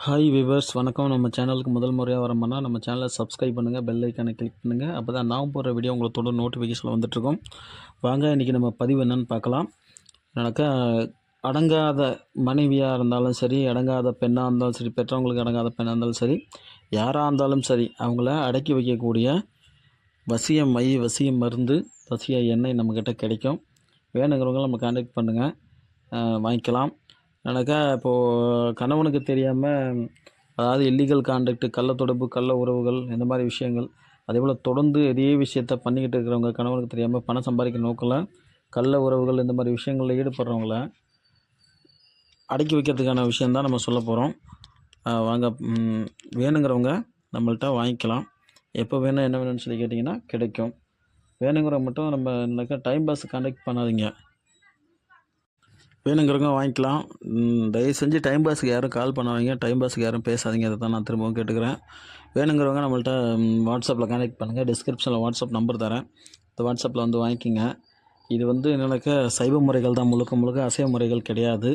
Hi viewers வணக்கம். நம்ம சேனலுக்கு முதல் முறையாக வரோம்னா நம்ம சேனலை சப்ஸ்கிரைப் பண்ணுங்கள், பெல் ஐக்கானை கிளிக் பண்ணுங்கள். அப்போ தான் நான் போடுற வீடியோ உங்களுக்கு தொடர் நோட்டிஃபிகேஷனில் வந்துட்டுருக்கோம். வாங்க இன்றைக்கி நம்ம பதிவு என்னென்னு பார்க்கலாம். எனக்கு அடங்காத மனைவியாக இருந்தாலும் சரி, அடங்காத பெண்ணாக இருந்தாலும் சரி, பெற்றவங்களுக்கு அடங்காத பெண்ணாக இருந்தாலும் சரி, யாராக இருந்தாலும் சரி, அவங்கள அடக்கி வைக்கக்கூடிய வசிய மை, வசிய மருந்து, வசிய எண்ணெய் நம்மக்கிட்ட கிடைக்கும். வேணுங்கிறவங்க நம்ம கான்டாக்ட் பண்ணுங்கள், வாங்கிக்கலாம். எனக்கா இப்போது கணவனுக்கு தெரியாமல், அதாவது இல்லீகல் கான்டாக்ட், கள்ள தொடர்பு, கள்ள உறவுகள், இந்த மாதிரி விஷயங்கள், அதேபோல் தொடர்ந்து இதே விஷயத்த பண்ணிக்கிட்டு இருக்கிறவங்க, கணவனுக்கு தெரியாமல் பணம் சம்பாதிக்க நோக்கில் கள்ள உறவுகள் இந்த மாதிரி விஷயங்களில் ஈடுபடுறவங்கள அடக்கி வைக்கிறதுக்கான விஷயந்தான் நம்ம சொல்ல போகிறோம். வாங்க, வேணுங்கிறவங்க நம்மள்ட்ட வாங்கிக்கலாம். எப்போ வேணும் என்ன வேணும்னு சொல்லி கேட்டிங்கன்னா கிடைக்கும். வேணுங்கிறவங்க மட்டும் நம்ம டைம் பாஸ் கான்டாக்ட் பண்ணாதீங்க. வேணுங்கிறவங்க வாங்கிக்கலாம். தயவு செஞ்சு டைம் பாஸுக்கு யாரும் கால் பண்ணாதீங்க, டைம் பாஸுக்கு யாரும் பேசாதீங்க. அதை தான் நான் திரும்பவும் கேட்டுக்கிறேன். வேணுங்கிறவங்க நம்மள்ட்ட வாட்ஸ்அப்பில் கான்டாக்ட் பண்ணுங்கள். டிஸ்கிரிப்ஷனில் வாட்ஸ்அப் நம்பர் தரேன். இந்த வாட்ஸ்அப்பில் வந்து வாங்கிக்கிங்க. இது வந்து என்னன்னாக்கா சைவ முறைகள் தான், முழுக்க முழுக்க அசைவ முறைகள் கிடையாது.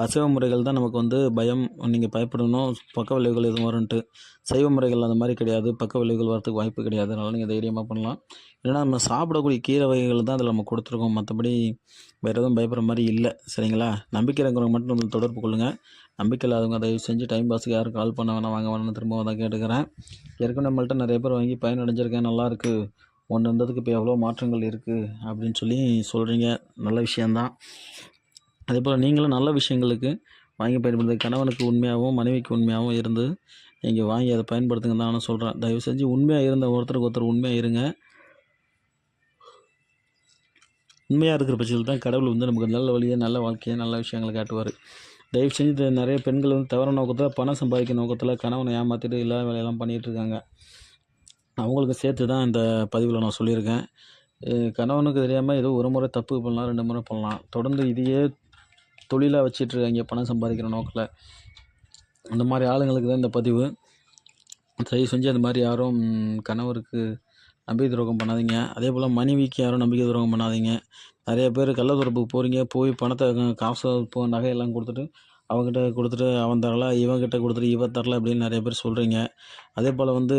அசைவ முறைகள் தான் நமக்கு வந்து பயம், நீங்கள் பயப்படணும், பக்க விளைவுகள் எதுவும் வரும்ன்ட்டு. சைவ முறைகள் அந்த மாதிரி கிடையாது, பக்க விளைவுகள் வரதுக்கு வாய்ப்பு கிடையாது. அதனால் நீங்கள் தைரியமாக பண்ணலாம். இல்லைனா நம்ம சாப்பிடக்கூடிய கீரை வகைகள் தான் அதில் நம்ம கொடுத்துருக்கோம். மற்றபடி வேறு எதுவும் பயப்படுற மாதிரி இல்லை. சரிங்களா? நம்பிக்கை இருக்கிறவங்க மட்டும் நம்ம தொடர்பு கொள்ளுங்கள். நம்பிக்கை இல்லாதவங்க தயவு செஞ்சு டைம் பாஸுக்கு யாரும் கால் பண்ண வேணாம், வாங்க வேணாம்னு திரும்பவும் தான் கேட்டுக்கிறேன். ஏற்கனவே நம்மள்ட்ட நிறைய பேர் வாங்கி பயனடைஞ்சிருக்கேன், நல்லாயிருக்கு, ஒன்று இருந்ததுக்கு இப்போ எவ்வளோ மாற்றங்கள் இருக்குது அப்படின்னு சொல்லி சொல்கிறீங்க. நல்ல விஷயந்தான். அதேபோல் நீங்களும் நல்ல விஷயங்களுக்கு வாங்கி பயன்படுத்த, கணவனுக்கு உண்மையாகவும் மனைவிக்கு உண்மையாகவும் இருந்து நீங்கள் வாங்கி அதை பயன்படுத்துங்க தான் நான் சொல்கிறேன். தயவு செஞ்சு உண்மையாக இருந்த ஒருத்தருக்கு ஒருத்தர் உண்மையாக இருங்க. உண்மையாக இருக்கிற பட்சத்தில் தான் கடவுள் வந்து நமக்கு நல்ல வழியை, நல்ல வாழ்க்கையை, நல்ல விஷயங்களை காட்டுவார். தயவு செஞ்சு நிறைய பெண்கள் வந்து தவறான நோக்கத்தில், பணம் சம்பாதிக்க நோக்கத்தில் கணவனை ஏமாற்றிட்டு இல்லாத வேலையெல்லாம் பண்ணிகிட்ருக்காங்க. அவங்களுக்கு சேர்த்து தான் இந்த பதிவில் நான் சொல்லியிருக்கேன். கணவனுக்கு தெரியாமல் ஏதோ ஒரு முறை தப்பு பண்ணலாம், 2 முறை பண்ணலாம். தொடர்ந்து இதையே தொழிலாக வச்சிட்ருக்காங்க பணம் சம்பாதிக்கிற நோக்கில். அந்த மாதிரி ஆளுங்களுக்கு தான் இந்த பதிவு. தயவு செஞ்சு அந்த மாதிரி யாரும் கணவருக்கு நம்பிக்கை துரோகம் பண்ணாதீங்க. அதே போல் மனைவிக்கு யாரும் நம்பிக்கை துரோகம் பண்ணாதீங்க. நிறைய பேர் கள்ள தொடர்புக்கு போகிறீங்க, போய் பணத்தை, காசு, நகையெல்லாம் கொடுத்துட்டு அவங்ககிட்ட கொடுத்துட்டு அவன் தரல, இவங்கிட்ட கொடுத்துட்டு இவ தரல அப்படின்னு நிறைய பேர் சொல்கிறீங்க. அதே போல் வந்து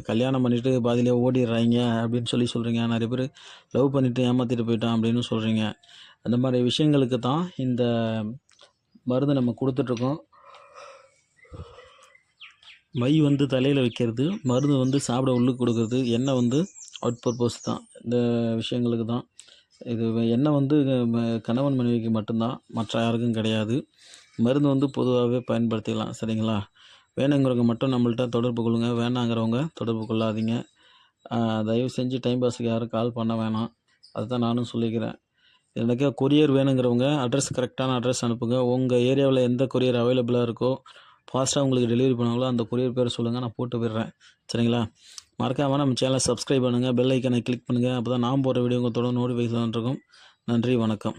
கல்யாணம் பண்ணிவிட்டு பாதியிலே ஓடிடுறாங்க அப்படின்னு சொல்கிறீங்க. நிறைய பேர் லவ் பண்ணிவிட்டு ஏமாற்றிட்டு போயிட்டான் அப்படின்னு சொல்கிறீங்க. அந்த மாதிரி விஷயங்களுக்கு தான் இந்த மருந்து நம்ம கொடுத்துட்ருக்கோம். மை வந்து தலையில் வைக்கிறது, மருந்து வந்து சாப்பிட உள்ளுக்கு கொடுக்குறது, எண்ணெய் வந்து அவுட் பர்பஸ் தான். இந்த விஷயங்களுக்கு தான் இது. எண்ணெய் வந்து கணவன் மனைவிக்கு மட்டும்தான், மற்ற யாருக்கும் கிடையாது. மருந்து வந்து பொதுவாகவே பயன்படுத்திக்கலாம். சரிங்களா? வேணுங்கிறவங்க மட்டும் நம்மள்ட்ட தொடர்பு கொள்ளுங்கள், வேணாங்கிறவங்க தொடர்பு கொள்ளாதீங்க. தயவு செஞ்சு டைம் பாஸுக்கு யாரும் கால் பண்ண வேணாம். அதுதான் நானும் சொல்லிக்கிறேன். எனக்கு கொரியர் வேணுங்கிறவங்க அட்ரஸ், கரெக்டான அட்ரஸ் அனுப்புங்க. உங்கள் ஏரியாவில் எந்த கொரியர் அவைலபிளாக இருக்கோ, ஃபாஸ்ட்டாக உங்களுக்கு டெலிவரி பண்ணுவாங்களோ அந்த கொரியர் பேர் சொல்லுங்கள், நான் போட்டு விடுறேன். சரிங்களா? மறக்காமல் நம்ம சேனலை சப்ஸ்கிரைப் பண்ணுங்கள், பெல் ஐக்கனை கிளிக் பண்ணுங்கள். அப்போ தான் நான் போடுற வீடியோ உங்கள் தொடர்ந்து நோட்டிஃபிகேஷன் இருக்கும். நன்றி, வணக்கம்.